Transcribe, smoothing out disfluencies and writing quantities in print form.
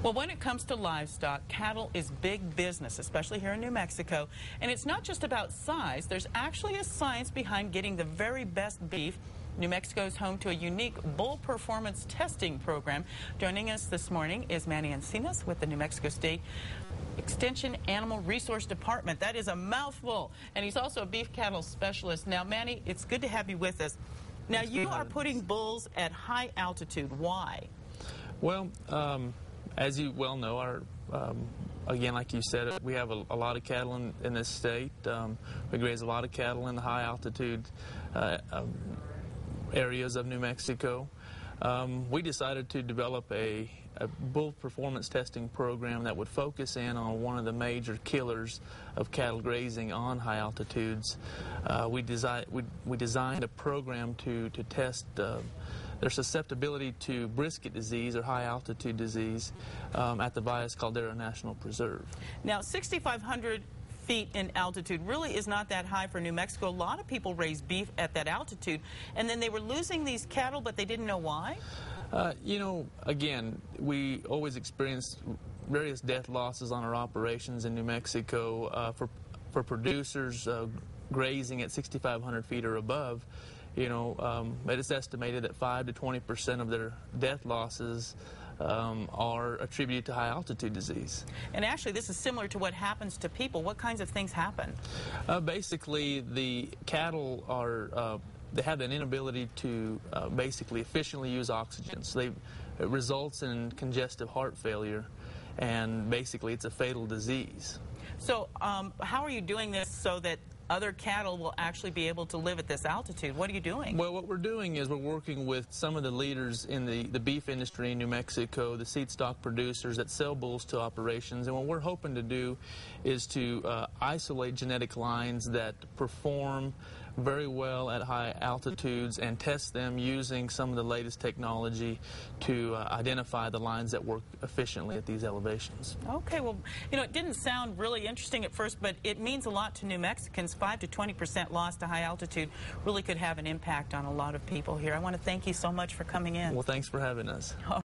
Well, when it comes to livestock, cattle is big business, especially here in New Mexico. And it's not just about size. There's actually a science behind getting the very best beef. New Mexico is home to a unique bull performance testing program. Joining us this morning is Manny Encinas with the New Mexico State Extension Animal Resource Department. That is a mouthful. And he's also a beef cattle specialist. Now, Manny, it's good to have you with us. Now, you are putting bulls at high altitude. Why? Well, as you well know, again, like you said, we have a lot of cattle in this state. We raise a lot of cattle in the high altitude areas of New Mexico. We decided to develop a bull performance testing program that would focus in on one of the major killers of cattle grazing on high altitudes. We designed a program to test their susceptibility to brisket disease or high altitude disease at the Valles Caldera National Preserve. Now, 6,500 feet in altitude really is not that high for New Mexico. A lot of people raise beef at that altitude, and then they were losing these cattle, but they didn't know why? You know, again, we always experience various death losses on our operations in New Mexico. For producers grazing at 6,500 feet or above, you know, it is estimated that 5 to 20% of their death losses are attributed to high altitude disease. And actually, this is similar to what happens to people. What kinds of things happen? Basically, the cattle are they have an inability to basically efficiently use oxygen. So it results in congestive heart failure, and basically it's a fatal disease. So how are you doing this so that other cattle will actually be able to live at this altitude? What are you doing? Well, what we're doing is we're working with some of the leaders in the beef industry in New Mexico, the seed stock producers that sell bulls to operations, and what we're hoping to do is to isolate genetic lines that perform very well at high altitudes and test them using some of the latest technology to identify the lines that work efficiently at these elevations. Okay, well, you know, it didn't sound really interesting at first, but it means a lot to New Mexicans. 5 to 20% loss to high altitude really could have an impact on a lot of people here. I want to thank you so much for coming in. Well, thanks for having us.